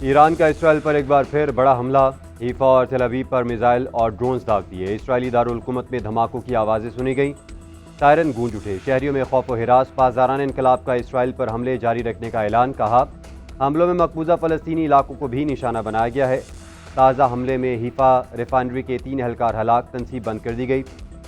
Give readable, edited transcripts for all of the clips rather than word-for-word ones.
Iran का Israel पर एक बार फिर बड़ा हमला। हीफा और तेल अवीव पर मिसाइल और ड्रोन्स दाग दिए। इसराइली दारुल हुकूमत में धमाकों की आवाज़ें सुनी गईं। सायरन गूंज उठे। शहरियों में खौफ व हिरास। पासदाराना इनकलाब का इसराइल पर हमले जारी रखने का ऐलान। कहा, हमलों में मकबूजा फ़लस्तीनी इलाकों को भी निशाना बनाया गया है। ताज़ा हमले में हीफा रिफाइनरी के 3 एहलकार हलाक। तनसीब बंद कर दी गई।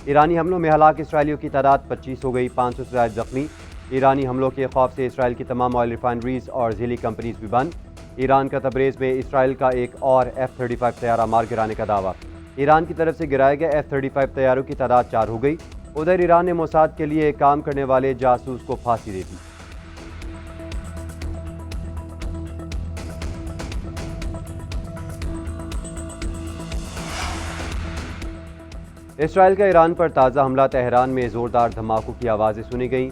ईरानी हमलों में हलाक इसराइलियों की तादाद 25 हो गई। 500 से ज़्यादा जख्मी। ईरानी हमलों के खौफ से इसराइल की तमाम ऑयल रिफाइनरीज और झीली कंपनीज भी बंद। ईरान का तबरेज़ में इसराइल का एक और F-35 तैयारा मार गिराने का दावा। ईरान की तरफ से गिराए गए F-35 तैयारों की तादाद 4 हो गई। उधर ईरान ने मोसाद के लिए काम करने वाले जासूस को फांसी दे दी। इसराइल का ईरान पर ताज़ा हमला। तेहरान में ज़ोरदार धमाकों की आवाज़ें सुनी गईं।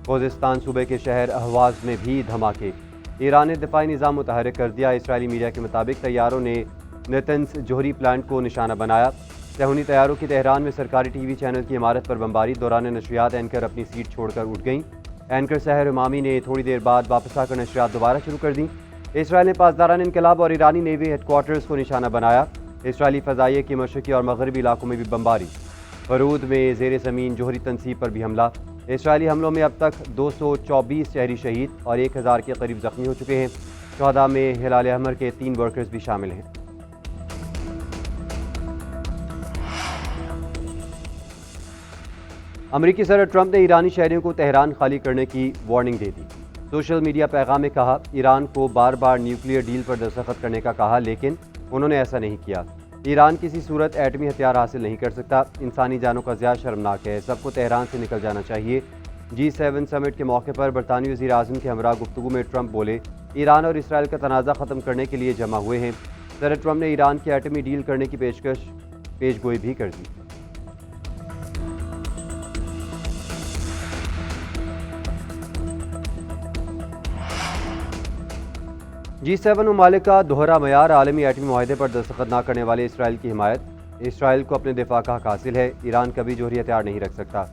खुज़िस्तान सूबे के शहर अहवाज में भी धमाके। ईरान ने दिफाई निज़ाम मुतहर्रिक कर दिया। इसराइली मीडिया के मुताबिक तैयारों ने नेतन्स जोहरी प्लांट को निशाना बनाया। सहूनी तैयारों की तेहरान में सरकारी टीवी चैनल की इमारत पर बमबारी। दौरान नशरियात एंकर अपनी सीट छोड़कर उठ गईं। एंकर सहर इमामी ने थोड़ी देर बाद वापस आकर नशरियात दोबारा शुरू कर दी। इसराइल ने पासदाराना इनकलाब और ईरानी नेवी हेडक्वार्टर्स को निशाना बनाया। इसराइली फ़ज़ाइये की मशरक़ी और मगरबी इलाकों में भी बमबारी। फरूद में ज़ेर ज़मीन जोहरी तनसीब पर भी हमला। इसराइली हमलों में अब तक 224 शहरी शहीद और 1000 के करीब ज़ख्मी हो चुके हैं। शहदा में हिलाल अहमर के 3 वर्कर्स भी शामिल हैं। अमरीकी सदर ट्रंप ने ईरानी शहरियों को तेहरान खाली करने की वार्निंग दे दी। सोशल मीडिया पैगाम में कहा, ईरान को बार बार न्यूक्लियर डील पर दस्तखत करने का कहा, लेकिन उन्होंने ऐसा नहीं किया। ईरान किसी सूरत एटमी हथियार हासिल नहीं कर सकता। इंसानी जानों का ज़िया शर्मनाक है। सबको तेहरान से निकल जाना चाहिए। G7 समिट के मौके पर बरतानवी वज़ीर आज़म के हमरा गुफ्तगू में ट्रंप बोले, ईरान और इसराइल का तनाज़ा ख़त्म करने के लिए जमा हुए हैं। सदर ट्रंप ने ईरान की एटमी डील करने की पेशगोई भी कर दी। G7 ममालिक का दोहरा मयार। आलमी एटमी माहदे पर दस्तखत न करने वाले इसराइल की हिमायत। इसराइल को अपने दिफा का हक हासिल है। ईरान कभी जोहरी हथियार नहीं रख सकता।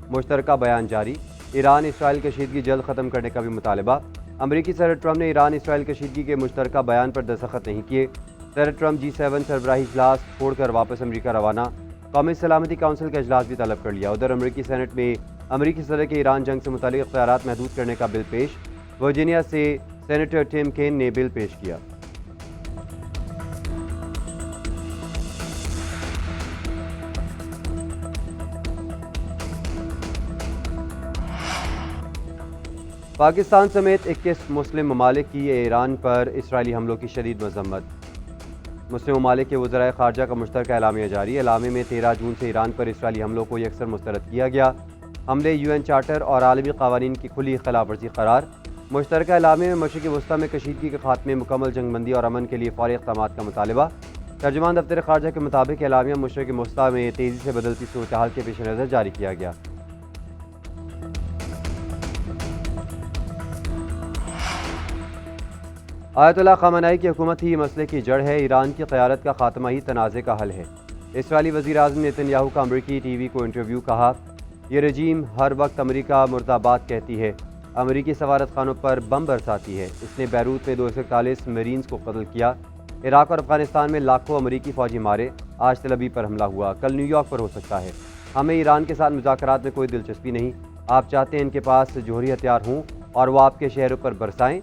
मुश्तरका बयान जारी। ईरान इसराइल कशीदगी जल्द ख़त्म करने का भी मुतालबा। अमरीकी सदर ट्रंप ने ईरान इसराइल कशीदगी के मुश्तरका बयान पर दस्तखत नहीं किए। सदर ट्रंप G7 सरबराही इजलास छोड़कर वापस अमरीका रवाना। कौमी सलामती काउंसिल का इजलास भी तलब कर लिया। उधर अमरीकी सेनेट में अमरीकी सदर के ईरान जंग से मुतालिक इख्तियारात महदूद करने का बिल पेश। वर्जीनिया से सेनेटर टिम केन ने बिल पेश किया। पाकिस्तान समेत 21 मुस्लिम ममालिक की ईरान पर इसराइली हमलों की शदीद मजम्मत। मुस्लिम ममालिक के वज़राए ख़ारजा का मुश्तरका एलामिया जारी। एलामे में 13 जून से ईरान पर इसराइली हमलों को यकसर मुस्तरद किया गया। हमले UN चार्टर और आलमी क़वानीन की खुली खिलाफ वर्जी करार। मुश्तरका एलामे में मशरिक़ी वस्ता में कशीदगी के खात्मे, मुकम्मल जंगबंदी और अमन के लिए फ़ौरी इक़दामात का मुतालबा। तर्जुमान दफ्तर ख़ारजा के मुताबिक एलामिया मशरिक़ी वस्ता में तेज़ी से बदलती सूरत हाल के पेश नज़र जारी किया गया। आयतुल्लाह ख़ामेनी की हुकूमत ही मसले की जड़ है। ईरान की क़यादत का खात्मा ही तनाज़े का हल है। इसराइली वज़ीर आज़म नेतन्याहू का अमरीकी TV को इंटरव्यू। कहा, यह रजीम हर वक्त अमरीका मुर्दाबाद कहती है। अमरीकी सफारत खानों पर बम बरसाती है। इसने बैरूत में 241 मरीन्स को कत्ल किया। इराक और अफगानिस्तान में लाखों अमरीकी फ़ौजी मारे। आज तेल अवीव पर हमला हुआ, कल न्यूयॉर्क पर हो सकता है। हमें ईरान के साथ मुज़ाकरात में कोई दिलचस्पी नहीं। आप चाहते हैं इनके पास जोहरी हथियार हों और वो आपके शहरों पर बरसाएँ।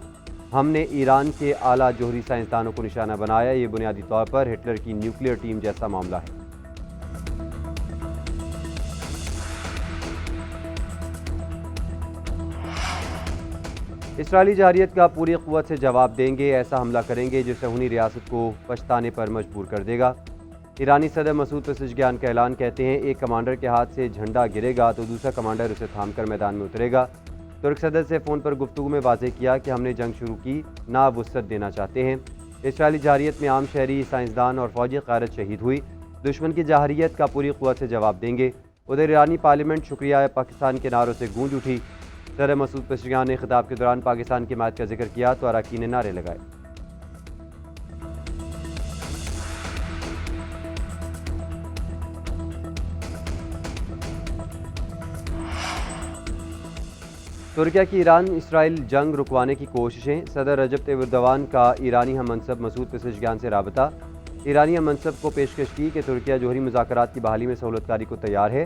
हमने ईरान के आला जोहरी साइंसदानों को निशाना बनाया। ये बुनियादी तौर पर हिटलर की न्यूक्लियर टीम जैसा मामला है। इसराइली जहारियत का पूरी क़ुव्वत से जवाब देंगे। ऐसा हमला करेंगे जो सहूनी रियासत को पछताने पर मजबूर कर देगा। ईरानी सदर मसूद पेज़ेश्कियान का ऐलान। कहते हैं, एक कमांडर के हाथ से झंडा गिरेगा तो दूसरा कमांडर उसे थामकर मैदान में उतरेगा। तुर्क सदर से फ़ोन पर गुफ्तगू में वाज़ेह किया कि हमने जंग शुरू की, ना वुसअत देना चाहते हैं। इसराइली जहारियत में आम शहरी, साइंसदान और फ़ौजी क़यादत शहीद हुई। दुश्मन की जहारियत का पूरी क़ुव्वत से जवाब देंगे। उधर ईरानी पार्लियामेंट शुक्रिया पाकिस्तान के नारों से गूंज उठी। सदर मसूद पेज़ेश्कियान ने खिताब के दौरान पाकिस्तान की हिमायत का जिक्र किया तो अरकान ने नारे लगाए। तुर्किया की ईरान इसराइल जंग रुकवाने की कोशिशें। सदर रजब तैयब एर्दोगान का ईरानी हम मनसब मसूद पेज़ेशकियान से राबता। ईरानी हम मनसब को पेशकश की कि तुर्किया जोहरी मुज़ाकरात की बहाली में सहूलतकारी को तैयार है।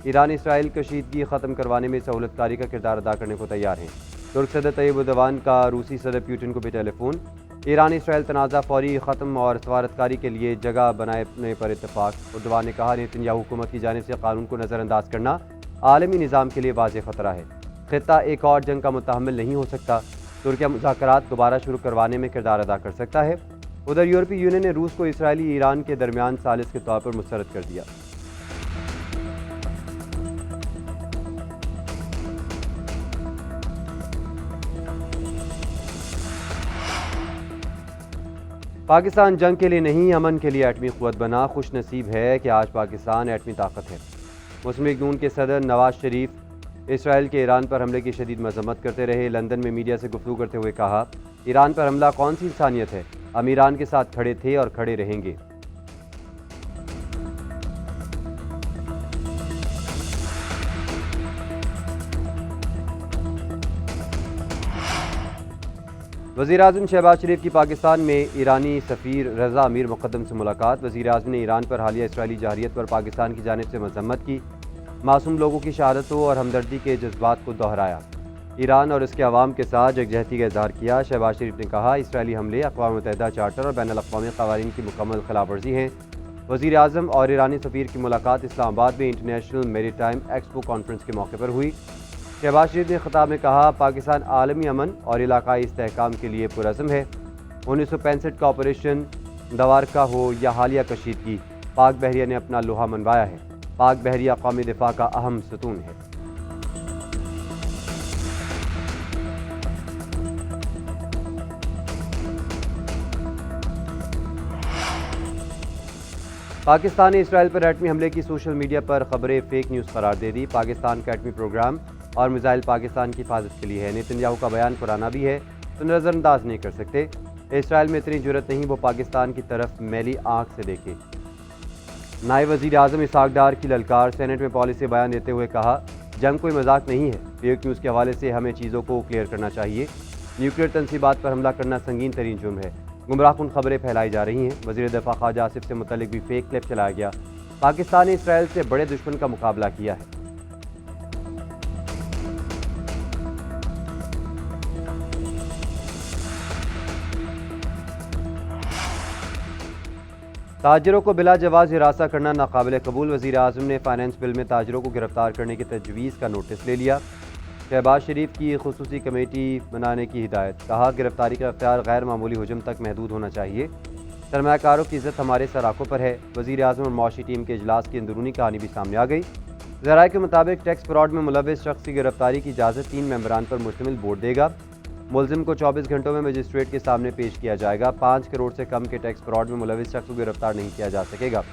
ईरान इसराइल कशीदगी ख़त्म करवाने में सहूलतकारी का किरदार अदा करने को तैयार है। तुर्क सदर तैयब एर्दोगान का रूसी सदर पुतिन को भी टेलीफोन। ईरान इसराइल तनाज़ा फौरी ख़त्म और सफारतकारी के लिए जगह बनाने पर इतफाक़। एर्दोगान ने कहा, नेतन्याहू हुकूमत की जानिब से कानून को नज़रअंदाज करना आलमी निज़ाम के लिए वाज़ेह ख़तरा है। खित्ता एक और जंग का मुतहम्मिल नहीं हो सकता। तुर्किया मुज़ाकरात दोबारा शुरू करवाने में किरदार अदा कर सकता है। उधर यूरोपीय यूनियन ने रूस को इसराइली ईरान के दरमियान सालिस के तौर पर मुस्तरद कर दिया। पाकिस्तान जंग के लिए नहीं, अमन के लिए एटमी क़ुव्वत बना। खुश नसीब है कि आज पाकिस्तान एटमी ताकत है। मुस्लिम लीग नून के सदर नवाज शरीफ इसराइल के ईरान पर हमले की शदीद मजम्मत करते रहे। लंदन में मीडिया से गुफ्तगू करते हुए कहा, ईरान पर हमला कौन सी इंसानियत है, हम ईरान के साथ खड़े थे और खड़े रहेंगे। वज़ीर-ए-आज़म शहबाज शरीफ की पाकिस्तान में ईरानी सफ़ीर रज़ा अमीर मुक़द्दम से मुलाकात। वज़ीर-ए-आज़म ने ईरान पर हालिया इसराइली जहारियत पर पाकिस्तान की जानिब से मजम्मत की। मासूम लोगों की शहादतों और हमदर्दी के जज्बात को दोहराया। ईरान और इसके अवाम के साथ यकजहती का इज़हार किया। शहबाज शरीफ ने कहा, इसराइली हमले अक़वाम मुत्तहिदा चार्टर और बैनुल-अक़वामी क़वानीन की मुकम्मल खिलाफवर्जी हैं। वज़ीर-ए-आज़म और ईरानी सफ़ीर की मुलाकात इस्लामाबाद में इंटरनेशनल मैरीटाइम एक्सपो कॉन्फ्रेंस के मौके पर हुई। शहबाज शरीफ ने ख़िताब में कहा, पाकिस्तान आलमी अमन और इलाक़ाई इस्तेहकाम के लिए पुरअज़्म है। 1965 का ऑपरेशन दवारका हो या हालिया कशीदगी, पाक बहरिया ने अपना लोहा मनवाया है। पाक बहरिया कौमी दिफा का अहम सतून है। पाकिस्तान ने इसराइल पर एटमी हमले की सोशल मीडिया पर खबरें फेक न्यूज़ करार दे दी। पाकिस्तान का एटमी प्रोग्राम और मिसाइल पाकिस्तान की हिफाजत के लिए है। नेतन्याहू का बयान पुराना भी है तो नज़रअंदाज नहीं कर सकते। इसराइल में इतनी जुर्रत नहीं वो पाकिस्तान की तरफ मैली आंख से देखे। नायब वज़ीर आज़म इसहाक डार की ललकार। सेनेट में पॉलिसी बयान देते हुए कहा, जंग कोई मजाक नहीं है। फेक न्यूज़ के हवाले से हमें चीज़ों को क्लियर करना चाहिए। न्यूक्लियर तनसीबात पर हमला करना संगीन तरीन जुर्म है। गुमराहकुन खबरें फैलाई जा रही हैं। वज़ीर दफ़ा ख्वाजा आसिफ से मुतल्लिक भी फेक क्लिप चलाया गया। पाकिस्तान ने इसराइल से बड़े दुश्मन का मुकाबला किया है। ताजरों को बिला जवाज़ हिरासा करना नाकाबिल कबूल। वज़ीर-ए-आज़म ने फाइनेंस बिल में ताजरों को गिरफ्तार करने की तजवीज़ का नोटिस ले लिया। शहबाज शरीफ की खुसूसी कमेटी बनाने की हिदायत। कहा, गिरफ्तारी का अख्तियार गैर मामूली हुजूम तक महदूद होना चाहिए। सरमायाकारों की इज़्ज़त हमारे सर आँखों पर है। वज़ीर-ए-आज़म और मौशी टीम के इजलास की अंदरूनी कहानी भी सामने आ गई। ज़राए के मुताबिक टैक्स फ्रॉड में मुलव्विस शख्स की गिरफ्तारी की इजाज़त 3 मेंबरान पर मुश्तमिल बोर्ड देगा। मुलजिम को 24 घंटों में मजिस्ट्रेट के सामने पेश किया जाएगा। 5 करोड़ से कम के टैक्स फ्रॉड में मुलव्विस शख्स को गिरफ्तार नहीं किया जा सकेगा।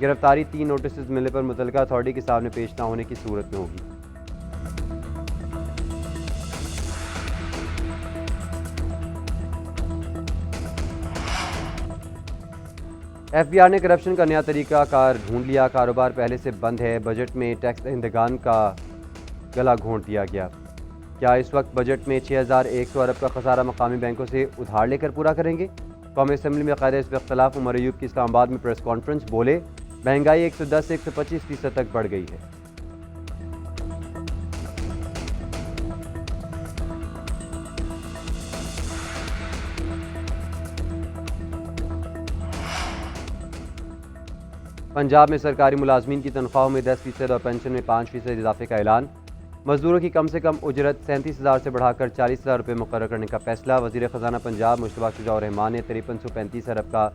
गिरफ्तारी 3 नोटिस मिलने पर मुतल्लिका अथॉरिटी के सामने पेश न होने की सूरत में होगी। FBI ने करप्शन का नया तरीका कार ढूंढ लिया। कारोबार पहले से बंद है। बजट में टैक्स दहिंदगान का गला घोंट दिया गया। क्या इस वक्त बजट में 6100 अरब का खसारा मकामी बैंकों से उधार लेकर पूरा करेंगे? कौमी असम्बली में कायदे इस इख्तलाफ उमर अयूब की इस्लामाबाद में प्रेस कॉन्फ्रेंस। बोले, महंगाई 110 से 125% तक बढ़ गई है। पंजाब में सरकारी मुलाजमीन की तनख्वाहों में 10% और पेंशन में 5% इजाफे का ऐलान। मजदूरों की कम से कम उजरत 37,000 से बढ़ाकर 40,000 रुपये मुकर्रर करने का फैसला। वज़ीर ख़जाना पंजाब मुश्तबा शुजा रहमान ने 5335 अरब का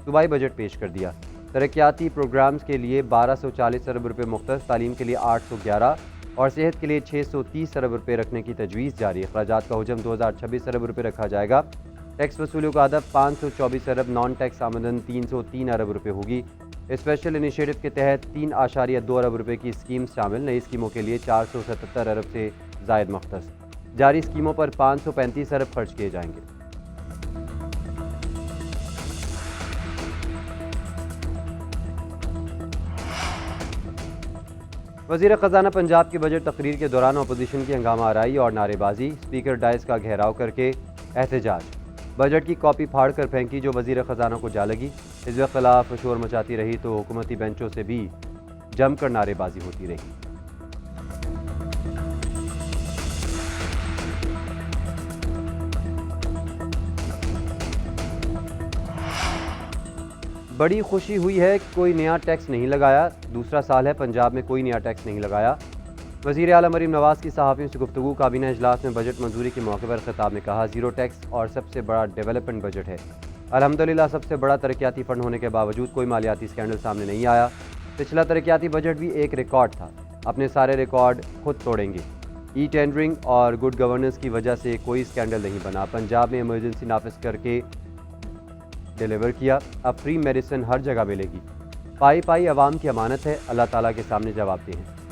सूबाई बजट पेश कर दिया। तरक्याती प्रोग्राम्स के लिए 1240 अरब रुपये मुख्तस, तालीम के लिए 811 और सेहत के लिए 630 अरब रुपये रखने की तजवीज़ जारी। अखराजात का हुजम 2026 अरब रुपये रखा जाएगा। टैक्स वसूलियों का हदफ 524 अरब, नॉन टैक्स आमदन 303 अरब रुपये होगी। स्पेशल इनिशिएटिव के तहत 3.2 अरब रुपये की स्कीम शामिल। नई स्कीमों के लिए 477 अरब से ज़ायद मुख्तस। जारी स्कीमों पर 535 अरब खर्च किए जाएंगे। वज़ीर ख़जाना पंजाब की बजट तकरीर के दौरान अपोजिशन की हंगामा आराई और नारेबाजी, स्पीकर डाइस का घेराव करके एहतजाज, बजट की कॉपी फाड़ कर फेंकी जो वज़ीर ख़जाना को जा लगी। हिज़्ब खिलाफ शोर मचाती रही तो हुकूमती बेंचों से भी जमकर नारेबाजी होती रही। बड़ी खुशी हुई है कि कोई नया टैक्स नहीं लगाया, दूसरा साल है पंजाब में कोई नया टैक्स नहीं लगाया। वज़ीर आला मरीम नवाज़ की सहाफ़ियों से गुफ्तगू। काबीना इजलास में बजट मंजूरी के मौके पर खिताब में कहा, ज़ीरो टैक्स और सबसे बड़ा डेवलपमेंट बजट है। अल्हम्दुलिल्लाह सबसे बड़ा तरक्याती फ़ंड होने के बावजूद कोई मालियाती स्कैंडल सामने नहीं आया। पिछला तरक्याती बजट भी एक रिकॉर्ड था, अपने सारे रिकॉर्ड खुद तोड़ेंगे। ई टेंडरिंग और गुड गवर्नेंस की वजह से कोई स्कैंडल नहीं बना। पंजाब में इमरजेंसी नाफिज करके डिलीवर किया। अब फ्री मेडिसिन हर जगह मिलेगी। पाई पाई अवाम की अमानत है, अल्लाह ताला के सामने जवाब दें।